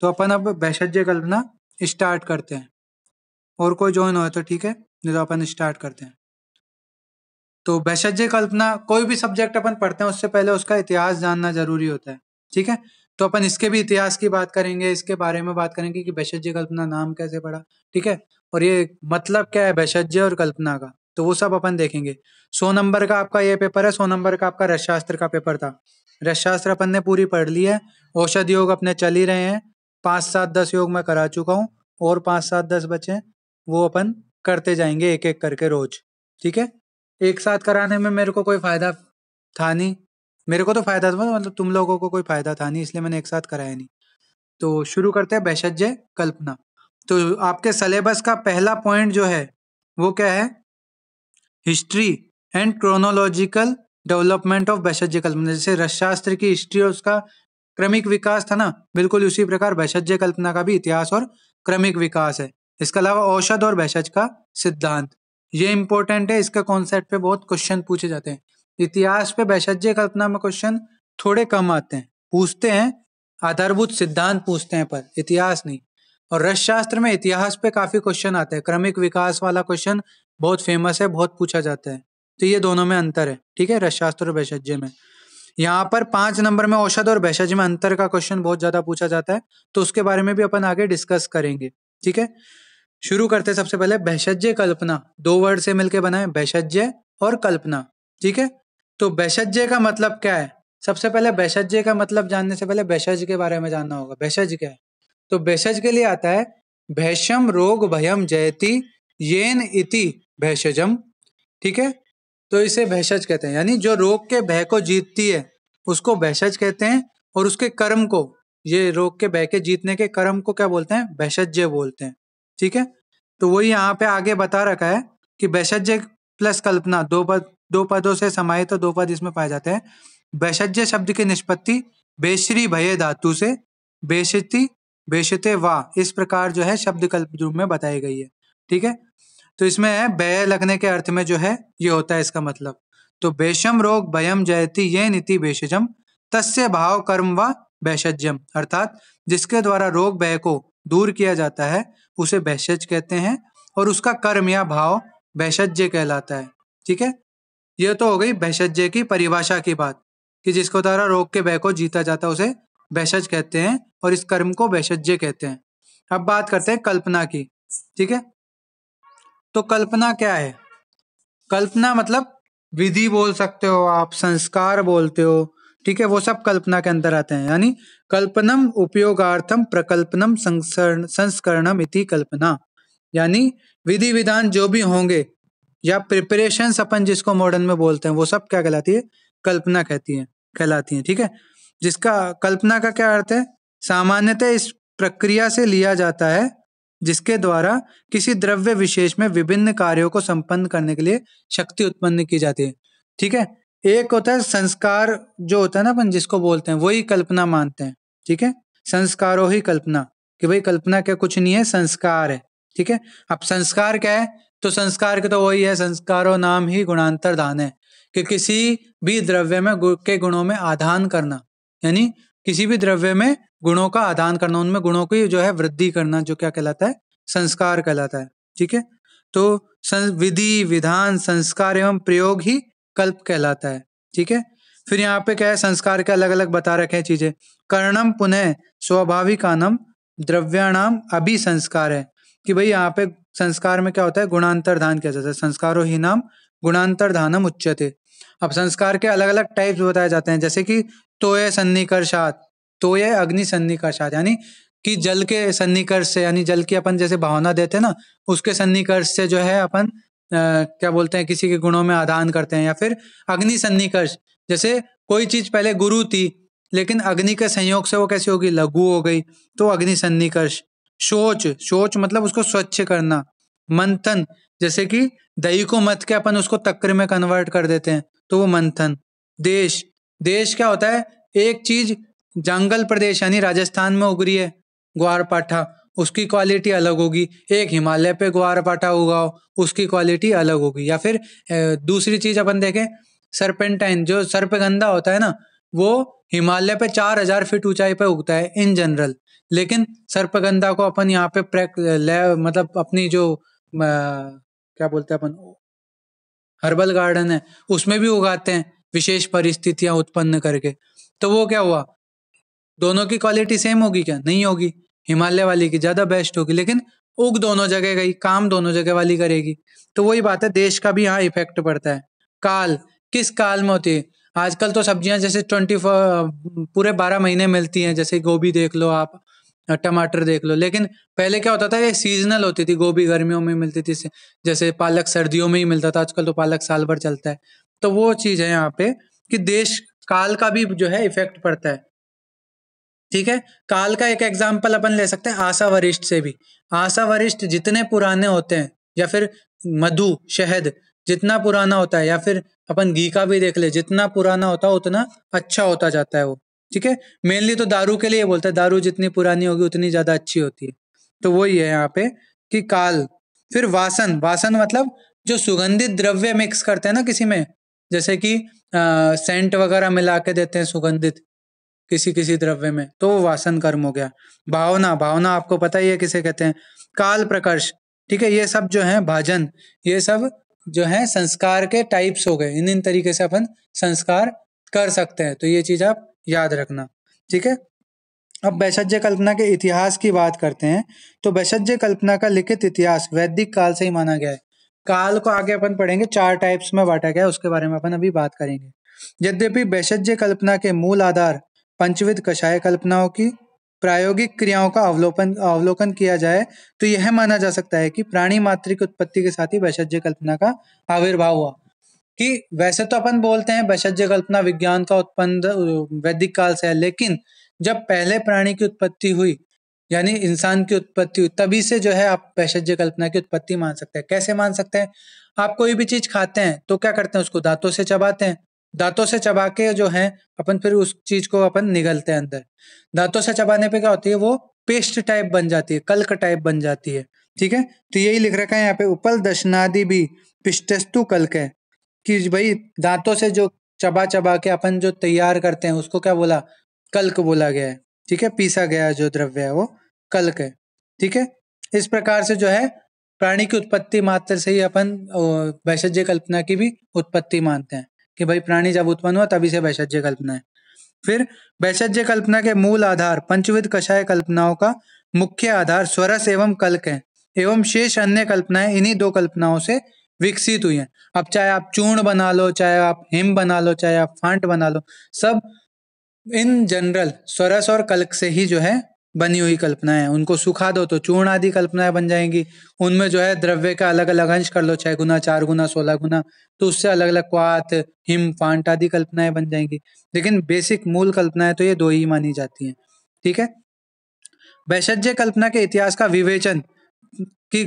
तो अपन अब वैशज्य कल्पना स्टार्ट करते हैं। और कोई ज्वाइन हो तो ठीक है, नहीं तो अपन स्टार्ट करते हैं। तो वैशज्य कल्पना कोई भी सब्जेक्ट अपन पढ़ते हैं उससे पहले उसका इतिहास जानना जरूरी होता है, ठीक है। तो अपन इसके भी इतिहास की बात करेंगे, इसके बारे में बात करेंगे कि वैशज्य कल्पना नाम कैसे पड़ा, ठीक है, और ये मतलब क्या है वैशज्य और कल्पना का, तो वो सब अपन देखेंगे। 100 नंबर का आपका ये पेपर है, 100 नंबर का आपका रसशास्त्र का पेपर था। रसशास्त्र अपन ने पूरी पढ़ ली है, औषध योग अपने चल ही रहे हैं, 5 7 10 योग मैं करा चुका हूँ, और 5 7 10 बचे हैं, वो अपन करते जाएंगे एक एक करके रोज, ठीक है। एक साथ कराने में मेरे को कोई फायदा था नहीं, मेरे को तो फायदा था मतलब तुम लोगों को कोई फायदा था नहीं, इसलिए मैंने एक साथ कराया नहीं। तो शुरू करते हैं वैशज्य कल्पना। तो आपके सिलेबस का पहला पॉइंट जो है वो क्या है, history and chronological development of वैशज्य कल्पना। जैसे रसशास्त्र की हिस्ट्री और उसका क्रमिक विकास था ना, बिल्कुल उसी प्रकार वैशज्य कल्पना का भी इतिहास और क्रमिक विकास है। इसके अलावा औषध और वैशज का सिद्धांत, ये इंपॉर्टेंट है, इसका कॉन्सेप्ट पे बहुत क्वेश्चन पूछे जाते हैं। इतिहास पे वैशज्य कल्पना में क्वेश्चन थोड़े कम आते हैं, पूछते हैं आधारभूत सिद्धांत पूछते हैं, पर इतिहास नहीं। और रसशास्त्र में इतिहास पे काफी क्वेश्चन आते हैं, क्रमिक विकास वाला क्वेश्चन बहुत फेमस है, बहुत पूछा जाता है। तो ये दोनों में अंतर है, ठीक है, रसशास्त्र और वैशज्य में। यहाँ पर 5 नंबर में औषध और वैशज्य में अंतर का क्वेश्चन बहुत ज्यादा पूछा जाता है, तो उसके बारे में भी अपन आगे डिस्कस करेंगे, ठीक है। शुरू करते हैं सबसे पहले वैशज्य कल्पना, 2 वर्ड से मिलकर बना है वैशज्य और कल्पना, ठीक है। तो वैशज्य का मतलब क्या है, सबसे पहले वैशज्य का मतलब जानने से पहले वैशज के बारे में जानना होगा। वैशज क्या है, तो वैशज के लिए आता है भैषम रोग भयम जयति येन इति भैषजम, ठीक है। तो इसे भैषज कहते हैं, यानी जो रोग के भय को जीतती है उसको भैषज कहते हैं, और उसके कर्म को, ये रोग के भय के जीतने के कर्म को क्या बोलते हैं, वैशज्य बोलते हैं, ठीक है। तो वही यहाँ पे आगे बता रखा है कि वैशज्य प्लस कल्पना दो पदों से समाहित, तो 2 पद इसमें पाए जाते हैं। वैशज्य शब्द की निष्पत्ति बेश्री भय धातु से बेशति बेशते वा, इस प्रकार जो है शब्द कल्प रूप में बताई गई है, ठीक है। तो इसमें है भय लगने के अर्थ में जो है ये होता है इसका मतलब। तो बेशम रोग भयम जयति ये नीति बेशजम तस्य भाव कर्म व वैशज्यम, अर्थात जिसके द्वारा रोग भय को दूर किया जाता है उसे वैशज कहते हैं, और उसका कर्म या भाव वैशज्य कहलाता है, ठीक है। यह तो हो गई वैशज्य की परिभाषा की बात, कि जिसको द्वारा रोग के भय को जीता जाता है उसे वैशज कहते हैं, और इस कर्म को वैशज्य कहते हैं। अब बात करते हैं कल्पना की, ठीक है। तो कल्पना क्या है, कल्पना मतलब विधि बोल सकते हो आप, संस्कार बोलते हो, ठीक है, वो सब कल्पना के अंदर आते हैं। यानी कल्पनम उपयोगार्थम प्रकल्पनम संस्करणम इति कल्पना, यानी विधि विधान जो भी होंगे या प्रिपरेशंस अपन जिसको मॉडर्न में बोलते हैं, वो सब क्या कहलाती है, कल्पना कहलाती है, ठीक है। जिसका कल्पना का क्या अर्थ है, सामान्यतः इस प्रक्रिया से लिया जाता है जिसके द्वारा किसी द्रव्य विशेष में विभिन्न कार्यों को संपन्न करने के लिए शक्ति उत्पन्न की जाती है, ठीक है। एक होता है संस्कार, जो होता है ना अपन जिसको बोलते हैं, वही कल्पना मानते हैं, ठीक है। संस्कारो ही कल्पना, कि भाई कल्पना क्या कुछ नहीं है, संस्कार है, ठीक है। अब संस्कार क्या है, तो संस्कार के तो वही है, संस्कारो नाम ही गुणांतर दान है, कि किसी भी द्रव्य में के गुणों में आदान करना, यानी किसी भी द्रव्य में गुणों का आदान करना, उनमें गुणों की जो है वृद्धि करना, जो क्या कहलाता है, संस्कार कहलाता है, ठीक है। तो विधि विधान संस्कार एवं प्रयोग ही कल्प कहलाता है, ठीक है। फिर यहाँ पे क्या है, संस्कार के अलग अलग बता रखे हैं चीजें। कर्णम पुनः स्वाभाविकानम द्रव्याणाम अभी संस्कार है, कि भाई यहाँ पे संस्कार में क्या होता है, गुणांतर दान किया जाता है, संस्कारो ही नाम गुणांतर दानम उच्यते। अब संस्कार के अलग अलग टाइप्स बताए जाते हैं, जैसे कि तोय सन्निकर्षात, तोय अग्नि सन्निकर्षात, यानी कि जल के सन्निकर्ष से, यानी जल की अपन जैसे भावना देते हैं ना, उसके सन्निकर्ष से जो है अपन क्या बोलते हैं, किसी के गुणों में आदान करते हैं। या फिर अग्नि सन्निकर्ष, जैसे कोई चीज पहले गुरु थी लेकिन अग्नि के संयोग से वो कैसी होगी, लघु हो गई, तो अग्नि सन्निकर्ष। शोच मतलब उसको स्वच्छ करना। मंथन, जैसे कि दही को मथ के अपन उसको तक्र में कन्वर्ट कर देते हैं, तो वो मंथन। देश, देश क्या होता है, एक चीज जंगल प्रदेश यानी राजस्थान में उग रही है ग्वारपाठा, उसकी क्वालिटी अलग होगी, एक हिमालय पे ग्वारपाठा उगाओ, उसकी क्वालिटी अलग होगी। या फिर दूसरी चीज अपन देखें, सरपेंटाइन, जो सर्पगंधा होता है ना, वो हिमालय पे 4000 फीट ऊंचाई पे उगता है इन जनरल। लेकिन सर्पगंधा को अपन यहाँ पे मतलब अपनी जो क्या बोलते हैं अपन, हर्बल गार्डन है उसमें भी उगाते हैं विशेष परिस्थितियां उत्पन्न करके। तो वो क्या हुआ, दोनों की क्वालिटी सेम होगी क्या? नहीं होगी, हिमालय वाली की ज्यादा बेस्ट होगी, लेकिन उग दोनों जगह गई, काम दोनों जगह वाली करेगी। तो वही बात है, देश का भी यहाँ इफेक्ट पड़ता है। काल किस काल में होती है? आजकल तो सब्जियां जैसे पूरे 12 महीने मिलती हैं, जैसे गोभी देख लो आप, टमाटर देख लो। लेकिन पहले क्या होता था, ये सीजनल होती थी, गोभी गर्मियों में मिलती थी, जैसे पालक सर्दियों में ही मिलता था, आजकल तो पालक साल भर चलता है। तो वो चीज है यहाँ पे कि देश काल का भी जो है इफेक्ट पड़ता है। ठीक है, काल का एक एग्जाम्पल अपन ले सकते हैं आशा वरिष्ठ से भी। आशा वरिष्ठ जितने पुराने होते हैं, या फिर मधु शहद जितना पुराना होता है, या फिर अपन घी का भी देख ले, जितना पुराना होता है उतना अच्छा होता जाता है वो। ठीक है, मेनली तो दारू के लिए बोलते हैं, दारू जितनी पुरानी होगी उतनी ज्यादा अच्छी होती है। तो वही है यहाँ पे कि काल। फिर वासन, वासन मतलब जो सुगंधित द्रव्य मिक्स करते हैं ना किसी में, जैसे कि सेंट वगैरह मिला के देते हैं सुगंधित किसी किसी द्रव्य में, तो वो वासन कर्म हो गया। भावना, भावना आपको पता ही है किसे कहते हैं, काल प्रकर्ष। ठीक है, ये सब जो है भाजन, ये सब जो है संस्कार के टाइप्स हो गए। इन इन तरीके से अपन संस्कार कर सकते हैं, तो ये चीज आप याद रखना। ठीक है, अब वैशज्य कल्पना के इतिहास की बात करते हैं। तो वैशज्य कल्पना का लिखित इतिहास वैदिक काल से ही माना गया है। काल को आगे अपन पढ़ेंगे, 4 टाइप्स में बांटा गया है, उसके बारे में अपन अभी बात करेंगे। यद्यपि वैशज्य कल्पना के मूल आधार पंचविध कषाय कल्पनाओं की प्रायोगिक क्रियाओं का अवलोकन किया जाए, तो यह माना जा सकता है कि प्राणी मात्र की उत्पत्ति के साथ ही वैशज्य कल्पना का आविर्भाव हुआ। कि वैसे तो अपन बोलते हैं वैशज्य कल्पना विज्ञान का उत्पन्न वैदिक काल से है, लेकिन जब पहले प्राणी की उत्पत्ति हुई, यानी इंसान की उत्पत्ति हुई, तभी से जो है आप वैशज्य कल्पना की उत्पत्ति मान सकते हैं। कैसे मान सकते हैं? आप कोई भी चीज खाते हैं तो क्या करते हैं, उसको दांतों से चबाते हैं। दांतों से चबा के जो है अपन फिर उस चीज को अपन निगलते हैं अंदर। दांतों से चबाने पे क्या होती है, वो पेस्ट टाइप बन जाती है, कल्क टाइप बन जाती है। ठीक है, तो यही लिख रखा है यहाँ पे, उपल दशनादि भी पिष्टस्तु कल्क है, कि भाई दांतों से जो चबा चबा के अपन जो तैयार करते हैं उसको क्या बोला, कल्क बोला गया है। ठीक है, पीसा गया जो द्रव्य है वो कल्क है। ठीक है, इस प्रकार से जो है प्राणी की उत्पत्ति मात्र से ही अपन वैशज्य कल्पना की भी उत्पत्ति मानते हैं, कि भाई प्राणी जब उत्पन्न हुआ तभी से वैशज्य कल्पना है। फिर वैशज्य कल्पना के मूल आधार पंचविध कषाय कल्पनाओं का मुख्य आधार स्वरस एवं कल्क है, एवं शेष अन्य कल्पनाएं इन्हीं दो कल्पनाओं से विकसित हुई हैं। अब चाहे आप चूर्ण बना लो, चाहे आप हिम बना लो, चाहे आप फांट बना लो, सब इन जनरल स्वरस और कल्क से ही जो है बनी हुई कल्पनाएं हैं। उनको सुखा दो तो चूर्ण आदि कल्पनाएं बन जाएंगी। उनमें जो है द्रव्य का अलग अलग अंश कर लो, 6 गुना, 4 गुना, 16 गुना, तो उससे अलग अलग क्वाथ, हिम, फांट आदि कल्पनाएं बन जाएंगी। लेकिन बेसिक मूल कल्पनाएं तो ये दो ही मानी जाती हैं। ठीक है, वैशज्य कल्पना के इतिहास का विवेचन की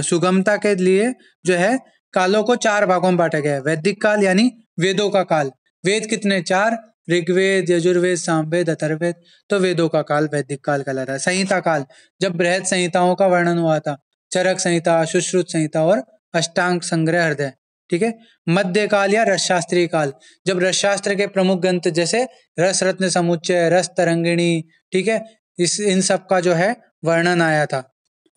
सुगमता के लिए जो है कालों को 4 भागों में बांटा गया है। वैदिक काल यानी वेदों का काल। वेद कितने? 4, ऋग्वेद, यजुर्वेद, सामवेद, अथर्ववेद। तो वेदों का काल वैदिक काल कहलाता है। संहिता काल, जब बृहद संहिताओं का वर्णन हुआ था, चरक संहिता, सुश्रुत संहिता और अष्टांग संग्रह हृदय। ठीक है, मध्य काल या रसशास्त्रीय काल, जब रसशास्त्र के प्रमुख ग्रंथ जैसे रस रत्न समुच्चय, रस तरंगिणी, ठीक है, इन सब का जो है वर्णन आया था।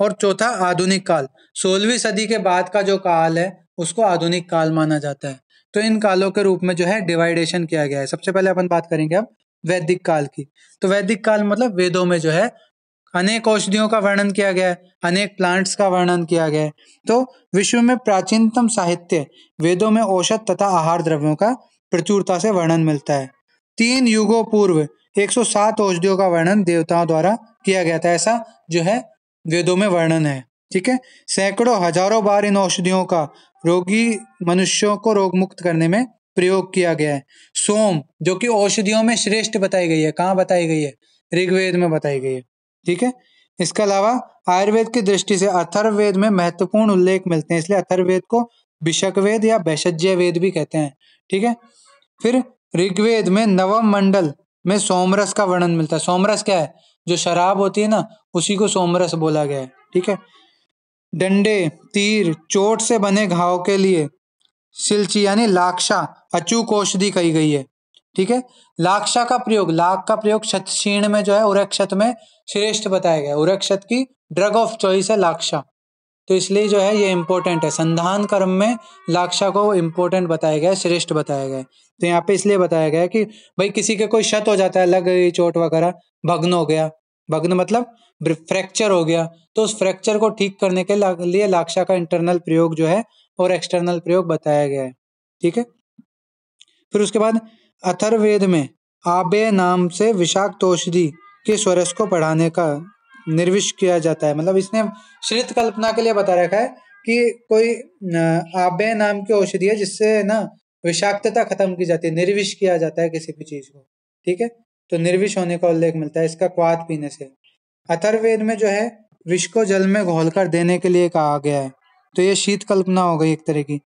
और चौथा आधुनिक काल, 16वीं सदी के बाद का जो काल है उसको आधुनिक काल माना जाता है। तो इन कालों के रूप में जो है डिवाइडेशन किया गया है। सबसे पहले अपन बात करेंगे अब वैदिक काल की। तो वैदिक काल मतलब वेदों में जो है अनेक औषधियों का वर्णन किया गया है, अनेक प्लांट्स का वर्णन किया गया है। तो विश्व में प्राचीनतम साहित्य वेदों में औषध तथा आहार द्रव्यों का प्रचुरता से वर्णन मिलता है। 3 युगों पूर्व 107 औषधियों का वर्णन देवताओं द्वारा किया गया था, ऐसा जो है वेदों में वर्णन है। ठीक है, सैकड़ों हजारों बार इन औषधियों का रोगी मनुष्यों को रोग मुक्त करने में प्रयोग किया गया है। सोम, जो कि औषधियों में श्रेष्ठ बताई गई है, कहाँ बताई गई है? ऋग्वेद में बताई गई है। ठीक है, इसके अलावा आयुर्वेद की दृष्टि से अथर्ववेद में महत्वपूर्ण उल्लेख मिलते हैं, इसलिए अथर्ववेद को विशक वेद या वैशज्य वेद भी कहते हैं। ठीक है, फिर ऋग्वेद में नवम मंडल में सोमरस का वर्णन मिलता है। सोमरस क्या है? जो शराब होती है ना, उसी को सोमरस बोला गया है। ठीक है, डंडे, तीर, चोट से बने घाव के लिए सिलची यानी लाक्षा अचूक औषधि कही गई है। ठीक है। लाक्षा का प्रयोग, लाख का प्रयोग क्षीण में जो है उरक्षत में श्रेष्ठ बताया गया। उरक्षत की ड्रग ऑफ चॉइस है लाक्षा, तो इसलिए जो है ये इंपॉर्टेंट है। संधान कर्म में लाक्षा को इंपॉर्टेंट बताया गया है, श्रेष्ठ बताया गया है। तो यहाँ पे इसलिए बताया गया है कि भाई किसी के कोई क्षत हो जाता है, लग गई चोट वगैरह, भग्न हो गया, भग्न मतलब फ्रैक्चर हो गया, तो उस फ्रैक्चर को ठीक करने के लिए लाक्षा का इंटरनल प्रयोग जो है और एक्सटर्नल प्रयोग बताया गया है। ठीक है। फिर उसके बाद अथर्ववेद में आबे नाम से विषाक्त औषधि के स्वरस को बढ़ाने का निर्विष किया जाता है। मतलब इसने श्रित कल्पना के लिए बता रखा है कि कोई आबे नाम की औषधि है जिससे ना विषाक्तता खत्म की जाती है, निर्विष किया जाता है किसी भी चीज को। ठीक है, तो निर्विष होने का उल्लेख मिलता है इसका क्वाथ पीने से। अथर्ववेद में जो है विष को जल में घोलकर देने के लिए कहा गया है, तो ये शीत कल्पना हो गई एक तरह की।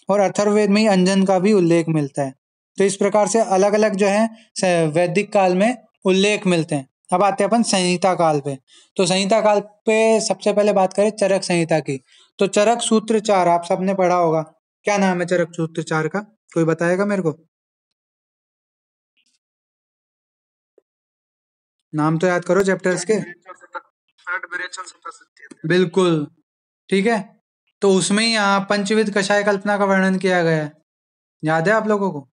और अथर्ववेद में ही अंजन का भी उल्लेख मिलता है। तो इस प्रकार से अलग अलग जो है वैदिक काल में उल्लेख मिलते हैं। अब आते हैं अपन संहिता काल पे। तो संहिता काल पे सबसे पहले बात करें चरक संहिता की। तो चरक सूत्र 4 आप सबने पढ़ा होगा। क्या नाम है चरक सूत्र 4 का, कोई बताएगा मेरे को? नाम तो याद करो चैप्टर्स के। बिल्कुल, ठीक है। तो उसमें ही यहाँ पंचविध कषाय कल्पना का वर्णन किया गया है, याद है आप लोगों को?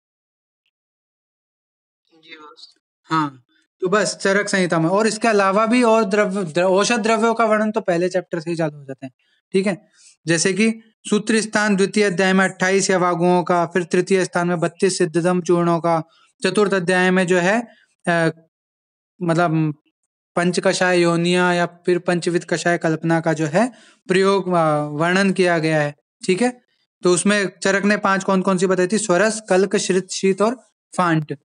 हाँ, तो बस चरक संहिता में। और इसके अलावा भी और औषध द्रव्यों का वर्णन तो पहले चैप्टर से ही चालू हो जाते हैं। ठीक है, जैसे कि सूत्र स्थान द्वितीय अध्याय में 28 यवागुओं का, फिर तृतीय स्थान में 32 सिद्धतम चूर्णों का, चतुर्थ अध्याय में जो है मतलब पंच कषाय योनिया या फिर पंचविध कषाय कल्पना का जो है प्रयोग वर्णन किया गया है। ठीक है, तो उसमें चरक ने 5 कौन कौन सी बताई थी? स्वरस, कल्क, श्रित, शीत और फांट।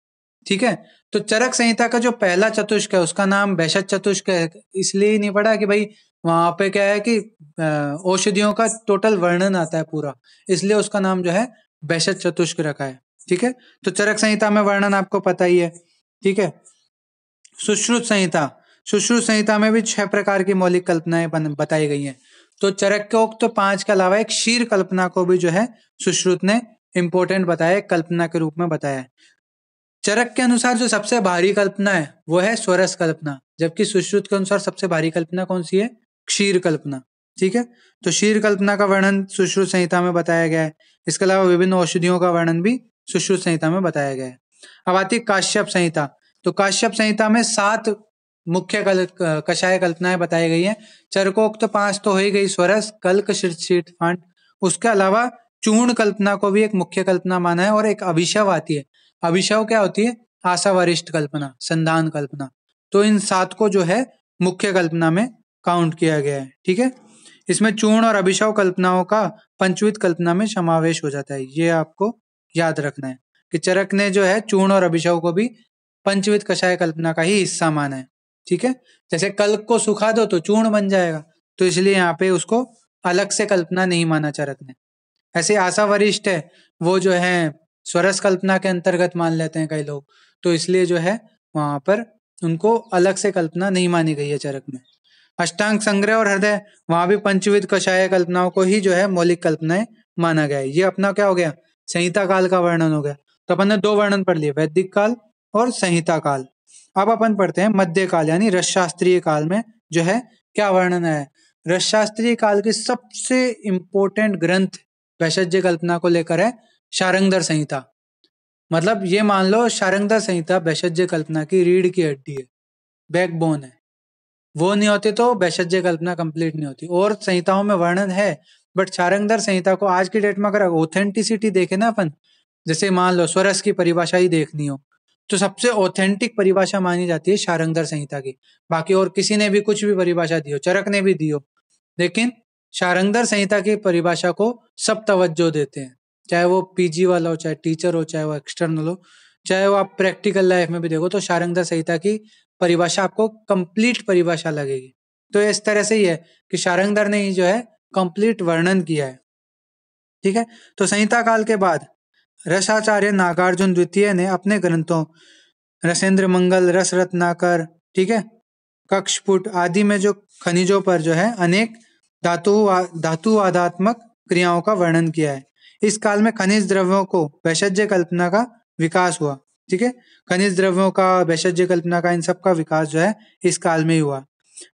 ठीक है, तो चरक संहिता का जो पहला चतुष्क है उसका नाम वैशत चतुष्क है। इसलिए ही नहीं पढ़ा कि भाई वहां पे क्या है कि औषधियों का टोटल वर्णन आता है पूरा, इसलिए उसका नाम जो है वैशत चतुष्क रखा है। ठीक है, तो चरक संहिता में वर्णन आपको पता ही है। ठीक है, सुश्रुत संहिता, सुश्रुत संहिता में भी 6 प्रकार की मौलिक कल्पनाएं बताई गई हैं। तो चरकोक्त तो 5 के अलावा एक शीर कल्पना को भी जो है सुश्रुत ने इंपॉर्टेंट बताया, कल्पना के रूप में बताया है। चरक के अनुसार जो सबसे भारी कल्पना है वो है स्वरस कल्पना, जबकि सुश्रुत के अनुसार सबसे भारी कल्पना कौन सी है? क्षीर कल्पना। ठीक है, तो क्षीर कल्पना का वर्णन सुश्रुत संहिता में बताया गया है। इसके अलावा विभिन्न औषधियों का वर्णन भी सुश्रुत संहिता में बताया गया है। अब आती है काश्यप संहिता। तो काश्यप संहिता में 7 मुख्य कषाय कल्पनाएं बताई गई है। चरकोक्त 5 तो हो ही गई, स्वरस, कल्क, शीत, फांट। उसके अलावा चूर्ण कल्पना को भी एक मुख्य कल्पना माना है, और एक अभिशव आती है। अभिशव क्या होती है? आशा वरिष्ठ कल्पना, संधान कल्पना। तो इन 7 को जो है मुख्य कल्पना में काउंट किया गया है। ठीक है, इसमें चूर्ण और अभिशव कल्पनाओं का पंचविध कल्पना में समावेश हो जाता है। ये आपको याद रखना है कि चरक ने जो है चूर्ण और अभिशव को भी पंचविध कषाय कल्पना का ही हिस्सा माना है। ठीक है, जैसे कल्क को सुखा दो तो चूर्ण बन जाएगा, तो इसलिए यहाँ पे उसको अलग से कल्पना नहीं माना चरक ने। ऐसे आशा वरिष्ठ है वो जो है स्वरस कल्पना के अंतर्गत मान लेते हैं कई लोग, तो इसलिए जो है वहां पर उनको अलग से कल्पना नहीं मानी गई है चरक में। अष्टांग संग्रह और हृदय, वहां भी पंचविध कषाय कल्पनाओं को ही जो है मौलिक कल्पनाएं माना गया है। ये अपना क्या हो गया? संहिता काल का वर्णन हो गया। तो अपन ने 2 वर्णन पढ़ लिए, वैदिक काल और संहिता काल। अब अपन पढ़ते हैं मध्य काल यानी रसशास्त्रीय काल में जो है क्या वर्णन है। रसशास्त्रीय काल के सबसे इंपॉर्टेंट ग्रंथ वैशज्य कल्पना को लेकर है शारंगधर संहिता। मतलब ये मान लो शारंगधर संहिता वैशज्य कल्पना की रीढ़ की हड्डी है, बैकबोन है। वो नहीं होते तो वैशज्य कल्पना कंप्लीट नहीं होती। और संहिताओं में वर्णन है, बट शारंगधर संहिता को आज की डेट में अगर ऑथेंटिसिटी देखे ना अपन, जैसे मान लो स्वरस की परिभाषा ही देखनी हो, तो सबसे ऑथेंटिक परिभाषा मानी जाती है शारंगधर संहिता की। बाकी और किसी ने भी कुछ भी परिभाषा दी हो, चरक ने भी दी हो, लेकिन शारंगधर संहिता की परिभाषा को सब तवज्जो देते हैं। चाहे वो पीजी वाला हो, चाहे टीचर हो, चाहे वो एक्सटर्नल हो, चाहे वो आप प्रैक्टिकल लाइफ में भी देखो, तो शारंगधर संहिता की परिभाषा आपको कंप्लीट परिभाषा लगेगी। तो इस तरह से ही है कि शारंगधर ने ही जो है कंप्लीट वर्णन किया है। ठीक है, तो संहिता काल के बाद रसाचार्य नागार्जुन द्वितीय ने अपने ग्रंथों रसेंद्र मंगल, रस रत्नाकर, ठीक है, कक्षपुट आदि में जो खनिजों पर जो है अनेक धातुवादात्मक क्रियाओं का वर्णन किया है। इस काल में खनिज द्रव्यों को वैशज्य कल्पना का विकास हुआ। ठीक है। खनिज द्रव्यों का, वैशज्य कल्पना का, इन सब का विकास जो है इस काल में ही हुआ,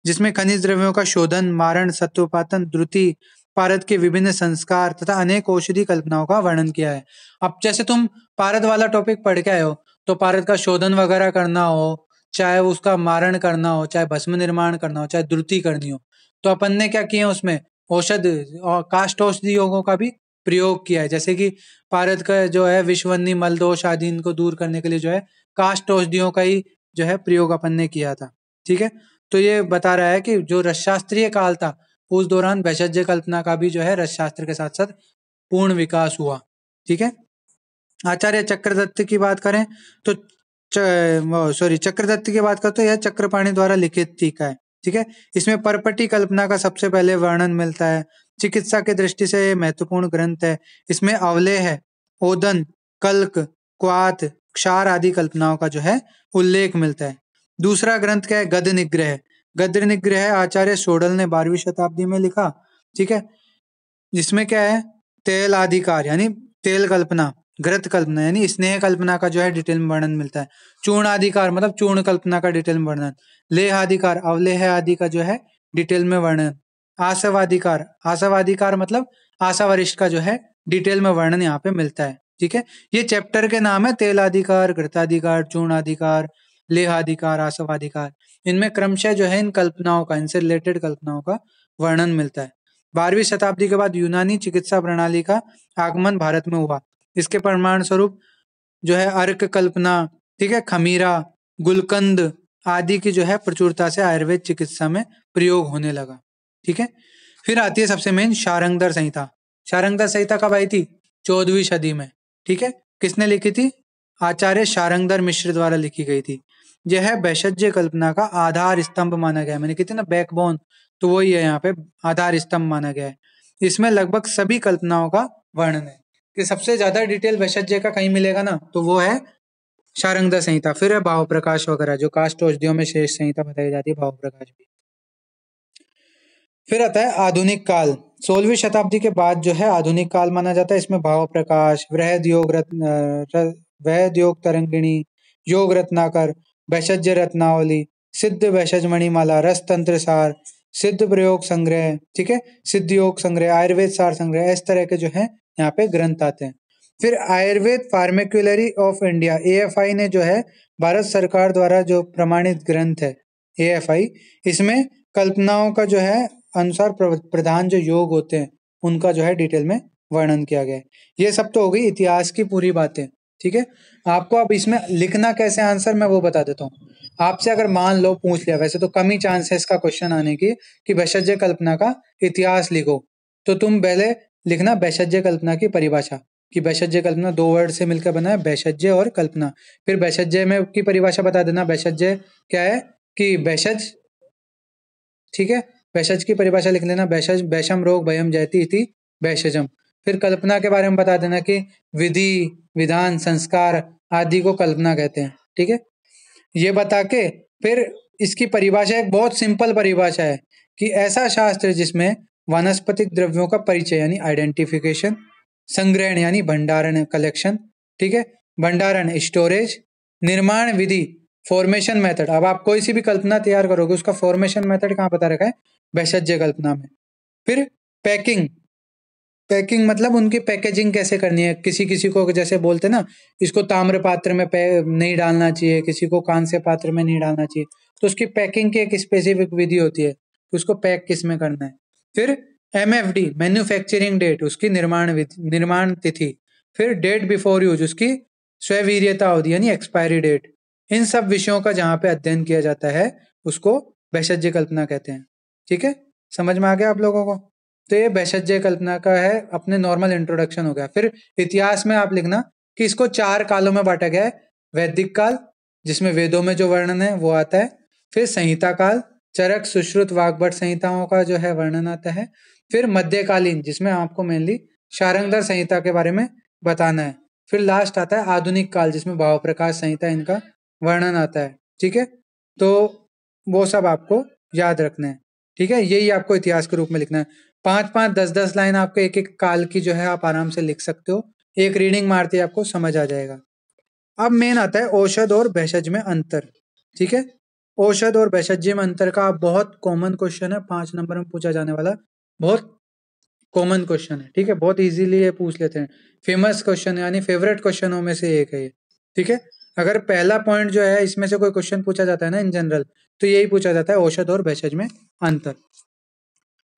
जिसमें खनिज द्रव्यों का शोधन, मारण, सत्योपातन, द्रुति, पारद के विभिन्न संस्कार तथा अनेक औषधि कल्पनाओं का वर्णन किया है। अब जैसे तुम पारद वाला टॉपिक पढ़ के आए हो, तो पारद का शोधन वगैरह करना हो, चाहे उसका मारण करना हो, चाहे भस्म निर्माण करना हो, चाहे द्रुति करनी हो, तो अपन ने क्या किया उसमें औषध और काष्ठ औषधि योगों का भी प्रयोग किया है। जैसे कि पारद का जो है विषवन्नी, मलदोष आदि इनको दूर करने के लिए जो है काष्ठ औषधियों का ही जो है प्रयोग अपन ने किया था। ठीक है। तो ये बता रहा है कि जो रसशास्त्रीय काल था उस दौरान वैशज्य कल्पना का भी जो है रसशास्त्र के साथ साथ पूर्ण विकास हुआ। ठीक है। आचार्य चक्रदत्त की बात करें तो चक्रदत्त की बात करें तो यह चक्रपाणि द्वारा लिखित टीका है। ठीक है। इसमें परपटी कल्पना का सबसे पहले वर्णन मिलता है। चिकित्सा की दृष्टि से ये महत्वपूर्ण ग्रंथ है। इसमें अवलेह, ओदन, कल्क, क्वाथ, क्षार आदि कल्पनाओं का जो है उल्लेख मिलता है। दूसरा ग्रंथ क्या है? गद्य निग्रह। गद्य निग्रह आचार्य सोडल ने 12वीं शताब्दी में लिखा। ठीक है। जिसमें क्या है? तेल आधिकार यानी तेल कल्पना, घृत कल्पना यानी स्नेह कल्पना का जो है डिटेल में वर्णन मिलता है। चूर्ण आधिकार मतलब चूर्ण कल्पना का डिटेल में वर्णन। लेह आधिकार, अवलेह आदि का जो है डिटेल में वर्णन। आसवाधिकार, आसवाधिकार मतलब आशा वरिष्ठ का जो है डिटेल में वर्णन यहाँ पे मिलता है। ठीक है। ये चैप्टर के नाम है, तेलाधिकार, घृताधिकार, चूर्णाधिकार, लेहाधिकार, आसवाधिकार। इनमें क्रमशः जो है इन कल्पनाओं का, इनसे रिलेटेड कल्पनाओं का वर्णन मिलता है। 12वीं शताब्दी के बाद यूनानी चिकित्सा प्रणाली का आगमन भारत में हुआ। इसके परिणाम स्वरूप जो है अर्क कल्पना, ठीक है, खमीरा, गुलकंद आदि की जो है प्रचुरता से आयुर्वेद चिकित्सा में प्रयोग होने लगा। ठीक है। फिर आती है सबसे मेन शारंगधर संहिता। शारंगधर संहिता कब आई थी? 14वीं सदी में। ठीक है। किसने लिखी थी? आचार्य शारंगधर मिश्र द्वारा लिखी गई थी। यह वैशज्य कल्पना का आधार स्तंभ माना गया है। मैंने कहती ना बैकबोन, तो वही है यहाँ पे, आधार स्तंभ माना गया है। इसमें लगभग सभी कल्पनाओं का वर्णन है। कि सबसे ज्यादा डिटेल वैशज्य का कहीं मिलेगा ना, तो वो है शारंगधर संहिता। फिर है भाव प्रकाश वगैरह, जो काष्ठ औषधियों में शेष संहिता बताई जाती है, भाव प्रकाश भी। फिर आता है आधुनिक काल। 16वीं शताब्दी के बाद जो है आधुनिक काल माना जाता है। इसमें भाव प्रकाश, वृहद योग तरंगिणी, योग रत्नाकर, वैशज्य रत्नावली, सिद्ध वैशज मणिमाला, रस तंत्र सार, सिद्ध प्रयोग संग्रह, ठीक है, सिद्ध योग संग्रह, आयुर्वेद सार संग्रह, इस तरह के जो है यहाँ पे ग्रंथ आते हैं। फिर आयुर्वेद फार्मेक्युलरी ऑफ इंडिया, AFI ने जो है भारत सरकार द्वारा जो प्रमाणित ग्रंथ है AFI, इसमें कल्पनाओं का जो है अनुसार प्रधान जो योग होते हैं उनका जो है डिटेल में वर्णन किया गया है। ये सब तो हो गई इतिहास की पूरी बातें। ठीक है। आपको अब इसमें लिखना कैसे आंसर, मैं वो बता देता हूँ। आपसे अगर मान लो पूछ लिया, वैसे तो कम ही चांस है इसका क्वेश्चन आने की, कि वैशज्य कल्पना का इतिहास लिखो, तो तुम पहले लिखना वैशज्य कल्पना की परिभाषा, कि वैशज्य कल्पना 2 वर्ड से मिलकर बना है, वैशज्य और कल्पना। फिर वैशज्य में की परिभाषा बता देना, वैशज्य क्या है कि वैशज, ठीक है, वैशज की परिभाषा लिख लेना, वैशज वैषम रोग भयम जयति इति वैशजम। फिर कल्पना के बारे में बता देना कि विधि, विधान, संस्कार आदि को कल्पना कहते हैं। ठीक है। ये बता के फिर इसकी परिभाषा एक बहुत सिंपल परिभाषा है कि ऐसा शास्त्र जिसमें वानस्पतिक द्रव्यों का परिचय यानी आइडेंटिफिकेशन, संग्रहण यानी भंडारण कलेक्शन, ठीक है, भंडारण स्टोरेज, निर्माण विधि फॉर्मेशन मेथड। अब आप कोई सी भी कल्पना तैयार करोगे उसका फॉर्मेशन मेथड कहाँ बता रखा है? वैशज्य कल्पना में। फिर पैकिंग, पैकिंग मतलब उनकी पैकेजिंग कैसे करनी है। किसी किसी को जैसे बोलते ना, इसको ताम्र पात्र में नहीं डालना चाहिए, किसी को कांस्य पात्र में नहीं डालना चाहिए, तो उसकी पैकिंग की एक स्पेसिफिक विधि होती है, तो उसको पैक किस में करना है। फिर MFD मैन्युफैक्चरिंग डेट, उसकी निर्माण तिथि। फिर डेट बिफोर यूज, उसकी स्वीर्यता अवधि यानी एक्सपायरी डेट। इन सब विषयों का जहाँ पे अध्ययन किया जाता है उसको वैशज्य कल्पना कहते हैं। ठीक है। समझ में आ गया आप लोगों को? तो ये वैशज्य कल्पना का है, अपने नॉर्मल इंट्रोडक्शन हो गया। फिर इतिहास में आप लिखना कि इसको 4 कालों में बांटा गया है। वैदिक काल, जिसमें वेदों में जो वर्णन है वो आता है। फिर संहिता काल, चरक, सुश्रुत, वाग्भट संहिताओं का जो है वर्णन आता है। फिर मध्यकालीन, जिसमें आपको मेनली शारंगधर संहिता के बारे में बताना है। फिर लास्ट आता है आधुनिक काल, जिसमें भाव प्रकाश संहिता इनका वर्णन आता है। ठीक है। तो वो सब आपको याद रखना है। ठीक है। यही आपको इतिहास के रूप में लिखना है। 5-5, 10-10 लाइन आपको एक एक काल की जो है आप आराम से लिख सकते हो। एक रीडिंग मारते ही आपको समझ आ जाएगा। अब मेन आता है औषध और भेषज में अंतर। ठीक है, औषध और भेषज में अंतर का बहुत कॉमन क्वेश्चन है, 5 नंबर में पूछा जाने वाला बहुत कॉमन क्वेश्चन है। ठीक है, बहुत इजीली ये पूछ लेते हैं, फेमस क्वेश्चन यानी फेवरेट क्वेश्चनों में से एक है ये। ठीक है, अगर पहला पॉइंट जो है इसमें से कोई क्वेश्चन पूछा जाता है ना इन जनरल, तो यही पूछा जाता है औषध और भेषज में अंतर।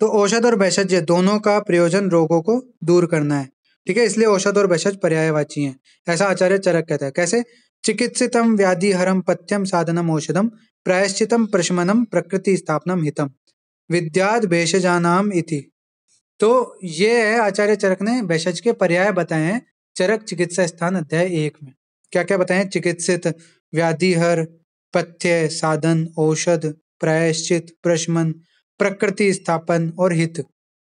तो औषध और भेषज दोनों का प्रयोजन रोगों को दूर करना है। ठीक है, इसलिए औषध और भेषज पर्यायवाची हैं, ऐसा आचार्य चरक कहता है। कैसे? चिकित्सितम व्याधिहरम पथ्यम साधनम औषधम प्रायश्चितम प्रशमनम प्रकृति स्थापनम हितम विद्याद भेषजानाम इति। तो ये है आचार्य चरक ने भेषज के पर्याय बताए हैं चरक चिकित्सा स्थान अध्याय 1 में। क्या क्या बताए? चिकित्सित, व्याधिहर, पथ्य, साधन, औषध, प्रायश्चित, प्रशमन, प्रकृति स्थापन और हित,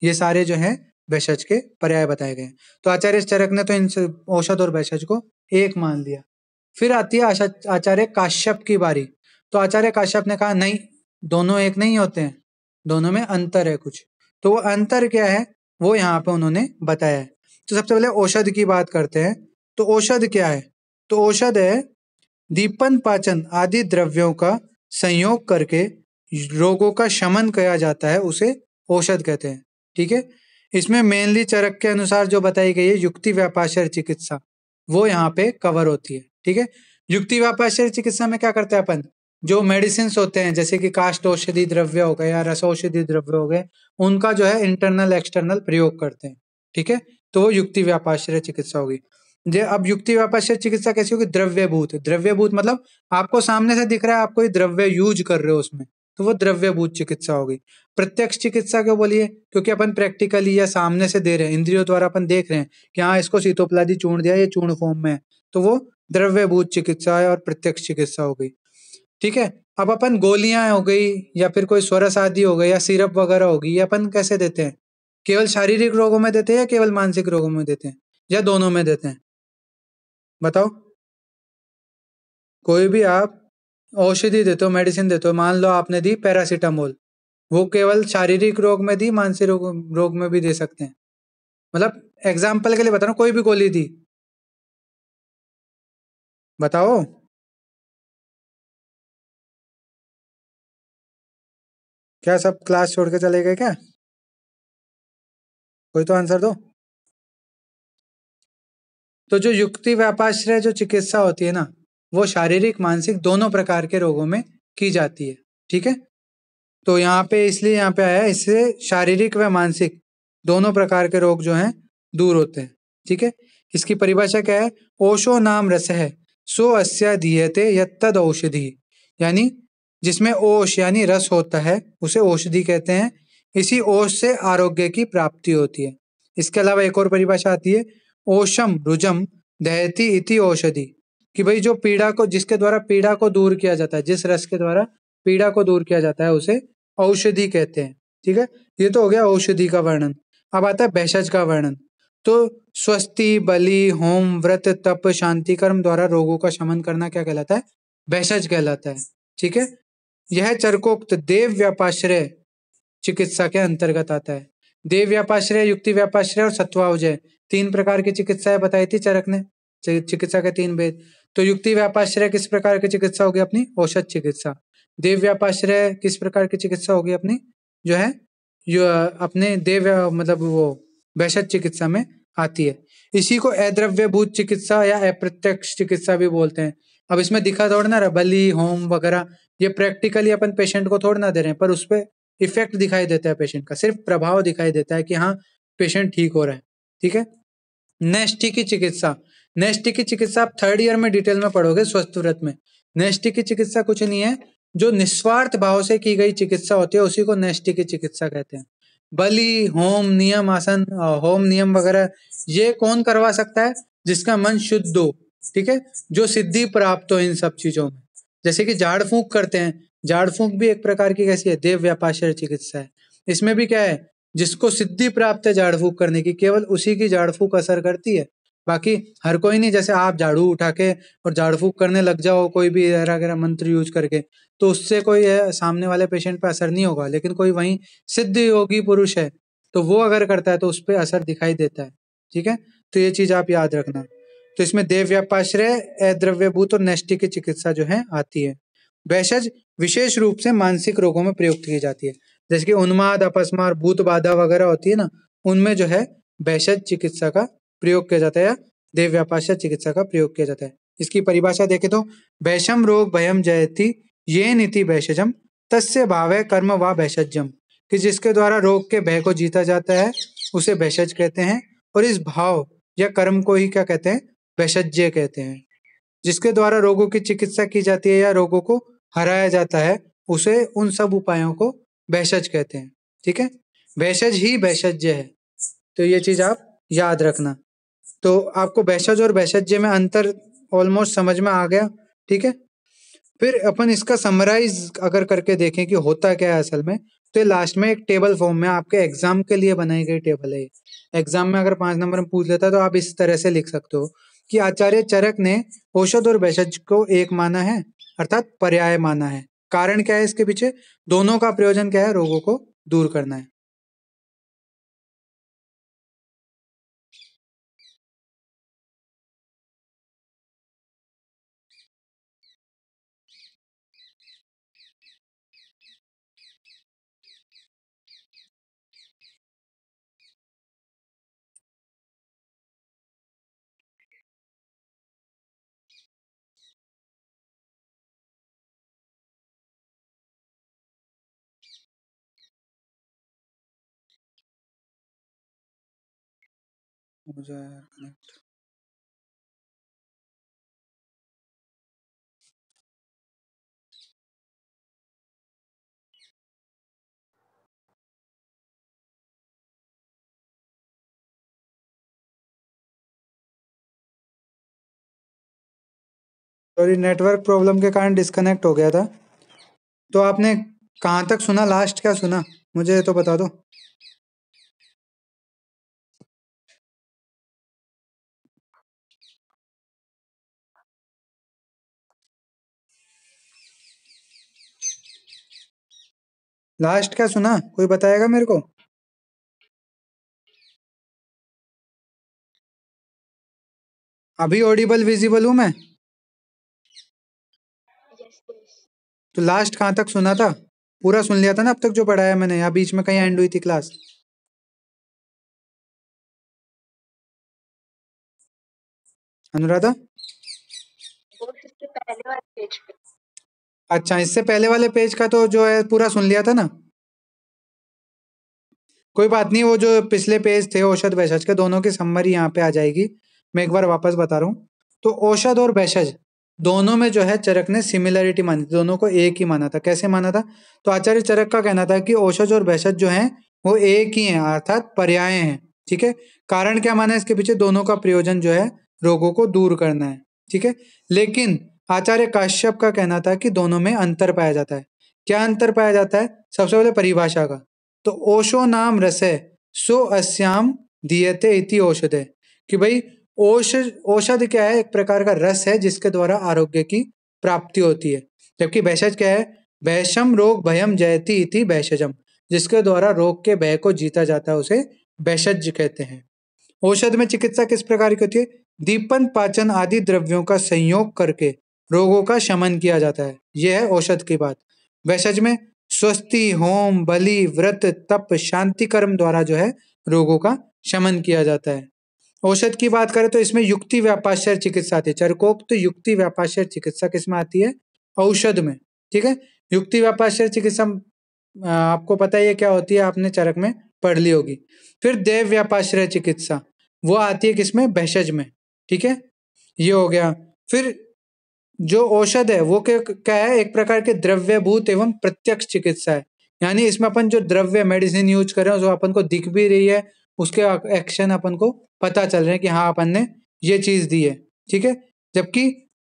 ये सारे जो है भेषज के पर्याय बताए गए। तो आचार्य चरक ने तो इन औषध और भेषज को एक मान लिया। फिर आती है आचार्य काश्यप की बारी। तो आचार्य काश्यप ने कहा नहीं, दोनों एक नहीं होते हैं, दोनों में अंतर है कुछ। तो वो अंतर क्या है वो यहाँ पे उन्होंने बताया है। तो सबसे पहले औषध की बात करते हैं। तो औषध क्या है? तो औषध है दीपन पाचन आदि द्रव्यों का संयोग करके रोगों का शमन किया जाता है, उसे औषध कहते हैं। ठीक है, इसमें मेनली चरक के अनुसार जो बताई गई है युक्ति व्यापाश्चर्य चिकित्सा, वो यहाँ पे कवर होती है। ठीक है, युक्ति व्यापाश्चर्य चिकित्सा में क्या करते हैं अपन, जो मेडिसिन होते हैं जैसे कि काष्ठ औषधि द्रव्य हो गए या रस औषधि द्रव्य हो गए, उनका जो है इंटरनल एक्सटर्नल प्रयोग करते हैं। ठीक है, तो वो युक्ति व्यापाश्चर्य चिकित्सा होगी। जे अब युक्ति व्यापाश्चर्य चिकित्सा कैसी होगी? द्रव्यभूत। द्रव्यभूत मतलब आपको सामने से दिख रहा है, आप कोई द्रव्य यूज कर रहे हो उसमें, तो वो द्रव्यभूत चिकित्सा होगी। प्रत्यक्ष चिकित्सा क्यों बोलिए? क्योंकि अपन प्रैक्टिकली या सामने से दे रहे हैं, इंद्रियों द्वारा अपन देख रहे हैं कि हाँ इसको सीतोपलादी चूर्ण दिया, ये चूर्ण फॉर्म में है, तो वो द्रव्यभूत चिकित्सा है और प्रत्यक्ष चिकित्सा हो गई। ठीक है, अब अपन गोलियां हो गई या फिर कोई स्वरस आदि हो गई या सिरप वगैरह होगी, ये अपन कैसे देते हैं? केवल शारीरिक रोगों में देते हैं या केवल मानसिक रोगों में देते हैं या दोनों में देते हैं? बताओ। कोई भी आप औषधि देते हो, मेडिसिन देते हो, मान लो आपने दी पैरासीटामोल, वो केवल शारीरिक रोग में दी, मानसिक रोग में भी दे सकते हैं। मतलब एग्जाम्पल के लिए बता रहा हूँ, कोई भी गोली दी, बताओ। क्या सब क्लास छोड़ के चले गए क्या? कोई तो आंसर दो। तो जो युक्ति व्यापाश्रय जो चिकित्सा होती है ना, वो शारीरिक मानसिक दोनों प्रकार के रोगों में की जाती है। ठीक है, तो यहाँ पे इसलिए यहाँ पे आया है, इससे शारीरिक व मानसिक दोनों प्रकार के रोग जो हैं दूर होते हैं। ठीक है, इसकी परिभाषा क्या है? ओशो नाम रस है सो अस्या दीयते यत्तद औषधि, यानी जिसमें ओश यानी रस होता है उसे औषधि कहते हैं, इसी ओश से आरोग्य की प्राप्ति होती है। इसके अलावा एक और परिभाषा आती है, ओशम रुजम दहती इति औषधि, कि भाई जो पीड़ा को, जिसके द्वारा पीड़ा को दूर किया जाता है, जिस रस के द्वारा पीड़ा को दूर किया जाता है उसे औषधि कहते हैं। ठीक है, ये तो हो गया औषधि का वर्णन। अब आता है भेषज का वर्णन। तो स्वस्ति, बलि, होम, व्रत, तप, शांति कर्म द्वारा रोगों का शमन करना क्या कहलाता है? भेषज कहलाता है। ठीक है, यह चरकोक्त देव व्यापाश्रय चिकित्सा के अंतर्गत आता है। देव व्यापाश्रय, युक्ति व्यापाश्रय और सत्वावजय, 3 प्रकार की चिकित्साएं बताई थी चरक ने, चिकित्सा के 3 भेद। तो युक्ति व्यापाश्रय किस प्रकार की चिकित्सा होगी? अपनी औषध चिकित्सा। देव व्यापाश्रय किस प्रकार की चिकित्सा होगी? अपनी जो है जो अपने देव मतलब वो भेषज चिकित्सा में आती है। इसी को अद्रव्यभूत चिकित्सा या अप्रत्यक्ष चिकित्सा भी बोलते हैं। अब इसमें दिखा थोड़ा ना रहा, बलि, होम वगैरह, ये प्रैक्टिकली अपन पेशेंट को थोड़ा ना दे रहे हैं, पर उस पर इफेक्ट दिखाई देता है पेशेंट का, सिर्फ प्रभाव दिखाई देता है कि हाँ पेशेंट ठीक हो रहा है। ठीक है, नेष्टि की चिकित्सा। नेष्टि की चिकित्सा आप 3rd ईयर में डिटेल में पढ़ोगे स्वस्थ व्रत में। नेष्टि की चिकित्सा कुछ नहीं है, जो निस्वार्थ भाव से की गई चिकित्सा होती है उसी को नेष्टि की चिकित्सा कहते हैं। बलि, होम, नियम, आसन, होम नियम वगैरह ये कौन करवा सकता है? जिसका मन शुद्ध हो। ठीक है, जो सिद्धि प्राप्त हो इन सब चीजों में। जैसे कि झाड़ फूंक करते हैं, झाड़ फूंक भी एक प्रकार की कैसी है? देव व्यापाश्रय चिकित्सा है। इसमें भी क्या है? जिसको सिद्धि प्राप्त है झाड़ फूंक करने की, केवल उसी की झाड़ फूंक असर करती है, बाकी हर कोई नहीं। जैसे आप झाड़ू उठा के और झाड़ फूंक करने लग जाओ कोई भी ऐरा गैरा मंत्र यूज करके, तो उससे कोई सामने वाले पेशेंट पे असर नहीं होगा। लेकिन कोई वहीं सिद्ध योगी पुरुष है तो वो अगर करता है तो उस पर असर दिखाई देता है। ठीक है, तो ये चीज आप याद रखना। तो इसमें देवव्यापाश्रय, अद्रव्यभूत और नैष्ठिक की चिकित्सा जो है आती है। भेषज विशेष रूप से मानसिक रोगों में प्रयुक्त की जाती है, जैसे कि उन्माद, अपस्मार, भूत बाधा वगैरह होती है ना, उनमें जो है भेषज चिकित्सा का प्रयोग किया जाता है या देवव्यापाश्रय चिकित्सा का प्रयोग किया जाता है। इसकी परिभाषा देखें तो भैषम रोग भयम जयति ये नीति भेषजम तस्य भावे कर्म व भेषजम, कि जिसके द्वारा रोग के भय को जीता जाता है उसे भेषज कहते हैं, और इस भाव या कर्म को ही क्या कहते हैं, भेषज्य कहते हैं। जिसके द्वारा रोगों की चिकित्सा की जाती है या रोगों को हराया जाता है उसे, उन सब उपायों को भेषज कहते हैं। ठीक है, भेषज ही भेषज्य है, तो ये चीज आप याद रखना। तो आपको भेषज और भेषज्य में अंतर ऑलमोस्ट समझ में आ गया। ठीक है, फिर अपन इसका समराइज अगर करके देखें कि होता क्या है असल में, तो लास्ट में एक टेबल फॉर्म में आपके एग्जाम के लिए बनाई गई टेबल है। एग्जाम में अगर 5 नंबर में पूछ लेता है तो आप इस तरह से लिख सकते हो कि आचार्य चरक ने औषध और भेषज को एक माना है, अर्थात पर्याय माना है। कारण क्या है इसके पीछे, दोनों का प्रयोजन क्या है, रोगों को दूर करना है। हो जाए सॉरी, नेटवर्क प्रॉब्लम के कारण डिस्कनेक्ट हो गया था। तो आपने कहाँ तक सुना, लास्ट क्या सुना, मुझे तो बता दो। लास्ट क्या सुना, कोई बताएगा मेरे को। अभी ऑडिबल विजिबल हूं मैं। तो लास्ट कहाँ तक सुना था, पूरा सुन लिया था ना अब तक जो पढ़ाया मैंने, या बीच में कहीं एंड हुई थी क्लास। अनुराधा, अच्छा, इससे पहले वाले पेज का तो जो है पूरा सुन लिया था ना। कोई बात नहीं, वो जो पिछले पेज थे औषध भेषज के, दोनों की समरी यहाँ पे आ जाएगी। मैं एक बार वापस बता रहा हूँ। तो औषध और भेषज दोनों में जो है चरक ने सिमिलरिटी मानी थी, दोनों को एक ही माना था। कैसे माना था, तो आचार्य चरक का कहना था कि औषध और भेषज जो है वो एक ही है, अर्थात पर्याय हैं। ठीक है, कारण क्या माना है इसके पीछे, दोनों का प्रयोजन जो है रोगों को दूर करना है। ठीक है, लेकिन आचार्य काश्यप का कहना था कि दोनों में अंतर पाया जाता है। क्या अंतर पाया जाता है, सबसे पहले परिभाषा का। तो ओशो नाम रसे सो अस्याम दीयते इति औषधे, कि भाई औषध, औषध क्या है, एक प्रकार का रस है जिसके द्वारा आरोग्य की प्राप्ति होती है। जबकि भेषज क्या है, भैषम रोग भयम जयति इति भेषजम, जिसके द्वारा रोग के भय को जीता जाता है उसे भेषज कहते हैं। औषध में चिकित्सा किस प्रकार की होती है, दीपन पाचन आदि द्रव्यों का संयोग करके रोगों का शमन किया जाता है, यह है औषध की बात। भेषज में स्वस्ति, होम, बलि, व्रत, तप, शांति कर्म द्वारा जो है रोगों का शमन किया जाता है। औषध की बात करें तो इसमें युक्ति व्यापाश्चर्य चिकित्सा आती है। चरकोक्त युक्ति व्यापाश्चर्य चिकित्सा किसमें आती है, औषध में। ठीक है, युक्ति व्यापाश्चर्य चिकित्सा आपको पता ही है क्या होती है, आपने चरक में पढ़ ली होगी। फिर देव व्यापाश्रय चिकित्सा वो आती है किसमें, भेषज में। ठीक है, ये हो गया। फिर जो औषध है वो क्या है, एक प्रकार के द्रव्यभूत एवं प्रत्यक्ष चिकित्सा है। यानी इसमें अपन जो द्रव्य मेडिसिन यूज कर रहे हैं जो अपन को दिख भी रही है, उसके एक्शन अपन को पता चल रहे हैं कि हाँ अपन ने ये चीज दी है। ठीक है, जबकि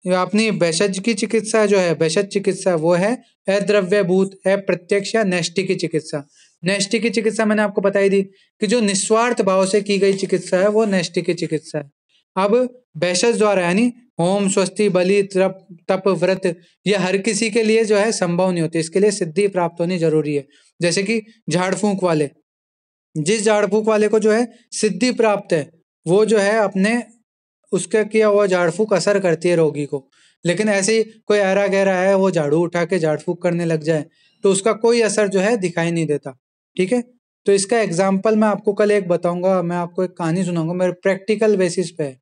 अपनी भेषज की चिकित्सा जो है, भेषज चिकित्सा वो है अद्रव्यभूत, अप्रत्यक्ष या नैष्ठिक की चिकित्सा। नैष्ठिक की चिकित्सा मैंने आपको बताई दी कि जो निस्वार्थ भाव से की गई चिकित्सा है वो नैष्ठिक की चिकित्सा है। अब भेषज द्वारा यानी होम, स्वस्ति, बलि, तप, तप, व्रत, ये हर किसी के लिए जो है संभव नहीं होते, इसके लिए सिद्धि प्राप्त होनी जरूरी है। जैसे कि झाड़ फूंक वाले, जिस झाड़ फूंक वाले को जो है सिद्धि प्राप्त है वो जो है अपने उसका किया हुआ झाड़ फूक असर करती है रोगी को। लेकिन ऐसे ही कोई ऐरा गहरा है, वो झाड़ू उठा के झाड़ फूक करने लग जाए तो उसका कोई असर जो है दिखाई नहीं देता। ठीक है, तो इसका एग्जाम्पल मैं आपको कल एक बताऊंगा, मैं आपको एक कहानी सुनाऊंगा, मेरे प्रैक्टिकल बेसिस पे है,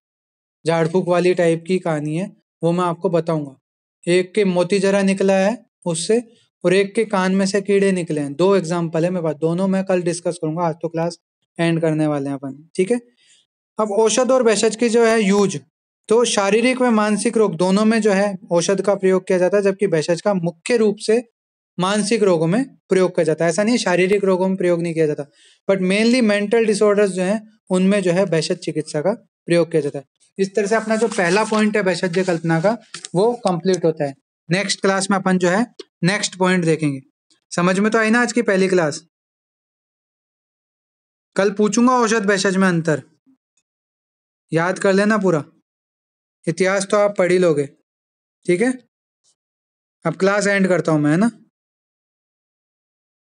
झाड़ फूक वाली टाइप की कहानी है, वो मैं आपको बताऊंगा। एक के मोती जरा निकला है उससे, और एक के कान में से कीड़े निकले हैं। दो एग्जाम्पल है मेरे पास, दोनों मैं कल डिस्कस करूंगा, आज तो क्लास एंड करने वाले हैं अपन। ठीक है, अब औषध और भेषज की जो है यूज, तो शारीरिक व मानसिक रोग दोनों में जो है औषध का प्रयोग किया जाता है, जबकि भेषज का मुख्य रूप से मानसिक रोगों में प्रयोग किया जाता है। ऐसा नहीं है शारीरिक रोगों में प्रयोग नहीं किया जाता, बट मेनली मेंटल डिसऑर्डर्स जो है उनमें जो है भेषज चिकित्सा का प्रयोग किया जाता है। इस तरह से अपना जो पहला पॉइंट है भेषज कल्पना का, वो कंप्लीट होता है। नेक्स्ट क्लास में अपन जो है नेक्स्ट पॉइंट देखेंगे। समझ में तो आई ना आज की पहली क्लास? कल पूछूंगा औषध भेषज में अंतर, याद कर लेना पूरा। इतिहास तो आप पढ़ ही लोगे। ठीक है, अब क्लास एंड करता हूं मैं, है ना।